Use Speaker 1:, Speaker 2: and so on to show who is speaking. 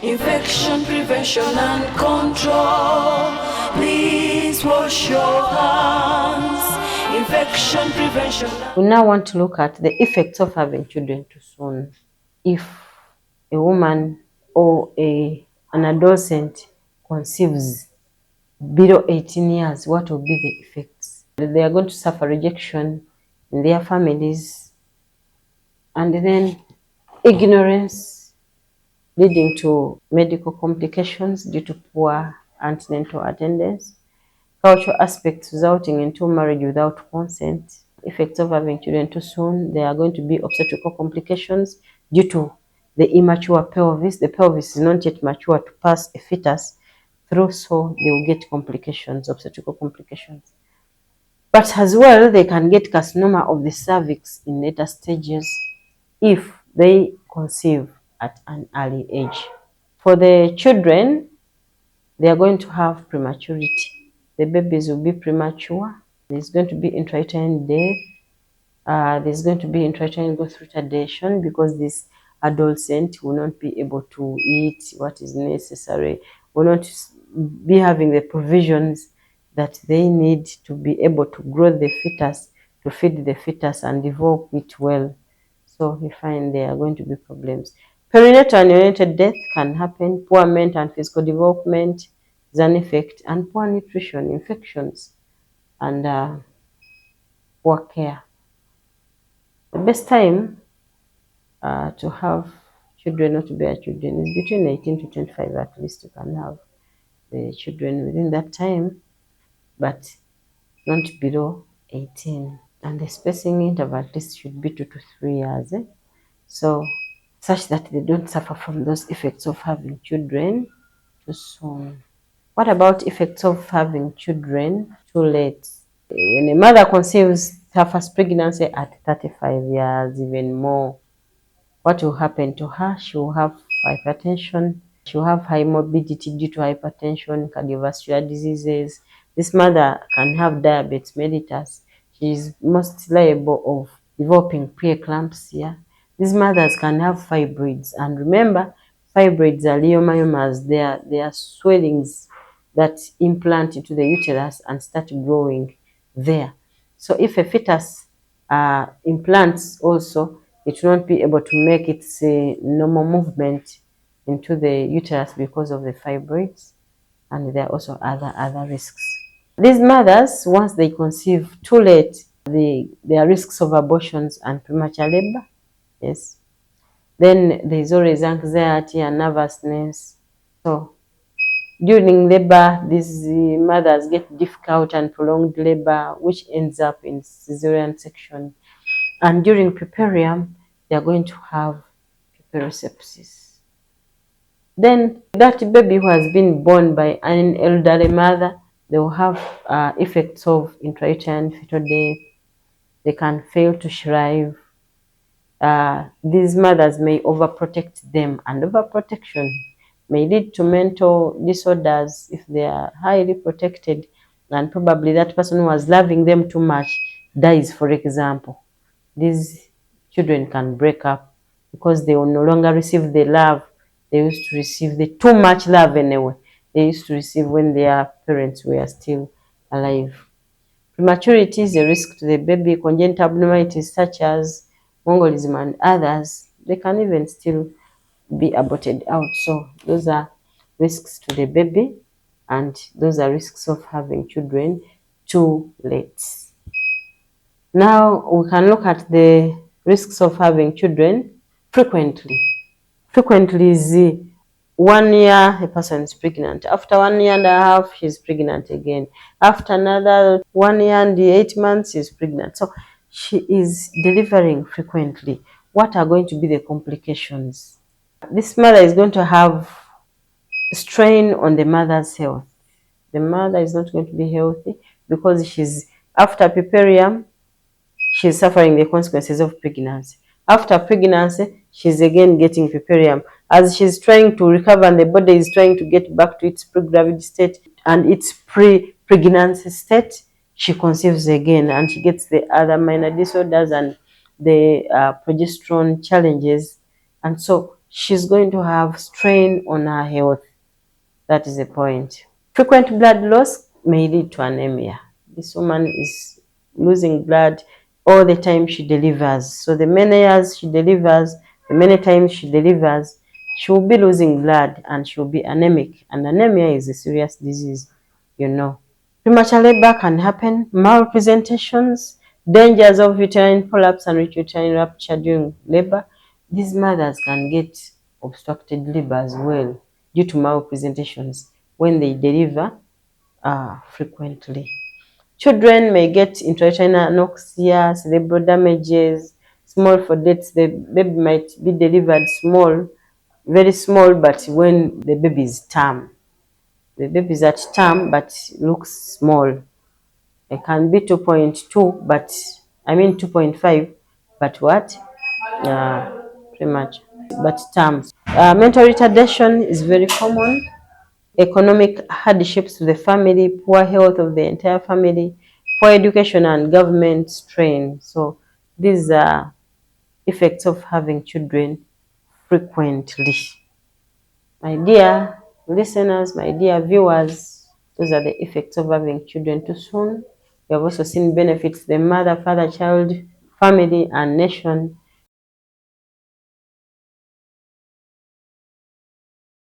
Speaker 1: Infection prevention and control. Please wash your hands. Infection prevention.
Speaker 2: We now want to look at the effects of having children too soon. If a woman or an adolescent conceives below 18 years, what will be the effects? They are going to suffer rejection in their families, and then ignorance leading to medical complications due to poor antenatal attendance, cultural aspects resulting into marriage without consent, effects of having children too soon. There are going to be obstetrical complications due to the immature pelvis. The pelvis is not yet mature to pass a fetus through, so they will get complications, obstetrical complications. But as well, they can get carcinoma of the cervix in later stages if they conceive at an early age. For the children, they are going to have prematurity. The babies will be premature. There's going to be intrauterine death. There's going to be intrauterine growth retardation because this adolescent will not be able to eat what is necessary, will not be having the provisions that they need to be able to grow the fetus, to feed the fetus and develop it well. So we find there are going to be problems. Perinatal and neonatal death can happen. Poor mental and physical development is an effect, and poor nutrition, infections, and poor care. The best time to have children, not to bear children, is between 18 to 25 at least. You can have the children within that time, but not below 18. And the spacing interval at least should be 2 to 3 years. So, such that they don't suffer from those effects of having children too soon. What about effects of having children too late? When a mother conceives her first pregnancy at 35 years, even more, what will happen to her? She will have hypertension. She will have high morbidity due to hypertension, cardiovascular diseases. This mother can have diabetes mellitus. She is most liable of developing preeclampsia. These mothers can have fibroids. And remember, fibroids are leiomyomas. They are swellings that implant into the uterus and start growing there. So if a fetus implants also, it will not be able to make its normal movement into the uterus because of the fibroids, and there are also other risks. These mothers, once they conceive too late, there are risks of abortions and premature labor. Yes. Then there is always anxiety and nervousness. So during labor, these mothers get difficult and prolonged labor, which ends up in cesarean section. And during puerperium, they are going to have puerperosepsis. Then that baby who has been born by an elderly mother, they will have effects of intrauterine fetal death. They can fail to shrive. These mothers may overprotect them, and overprotection may lead to mental disorders if they are highly protected, and probably that person who was loving them too much dies, for example. These children can break up because they will no longer receive the love they used to receive, the too much love anyway, they used to receive when their parents were still alive. Prematurity is a risk to the baby. Congenital abnormalities such as Mongolism and others, they can even still be aborted out. So those are risks to the baby, and those are risks of having children too late. Now we can look at the risks of having children frequently. Frequently is 1 year a person is pregnant. After 1 year and a half, she's pregnant again. After another 1 year and 8 months, she's pregnant. So she is delivering frequently. What are going to be the complications? This mother is going to have strain on the mother's health. The mother is not going to be healthy because she's after puerperium, she's suffering the consequences of pregnancy. After pregnancy, she's again getting puerperium. As she's trying to recover and the body is trying to get back to its pre-gravid state and its pre-pregnancy state, she conceives again and she gets the other minor disorders and the progesterone challenges. And so she's going to have strain on her health. That is the point. Frequent blood loss may lead to anemia. This woman is losing blood all the time she delivers. So the many years she delivers, the many times she delivers, she will be losing blood and she will be anemic. And anemia is a serious disease, you know. Premature labor can happen, malpresentations, dangers of uterine prolapse and uterine rupture during labor. These mothers can get obstructed labor as well due to malpresentations when they deliver frequently. Children may get intrauterine anoxia, cerebral damages, small for deaths. The baby might be delivered small, very small, but when the baby is term, the baby is at term but looks small. It can be 2.2, but I mean 2.5, but what? Pretty much. But terms. Mental retardation is very common. Economic hardships to the family, poor health of the entire family, poor education and government strain. So these are effects of having children frequently. My dear listeners, my dear viewers, those are the effects of having children too soon. We have also seen benefits to the mother, father, child, family, and nation.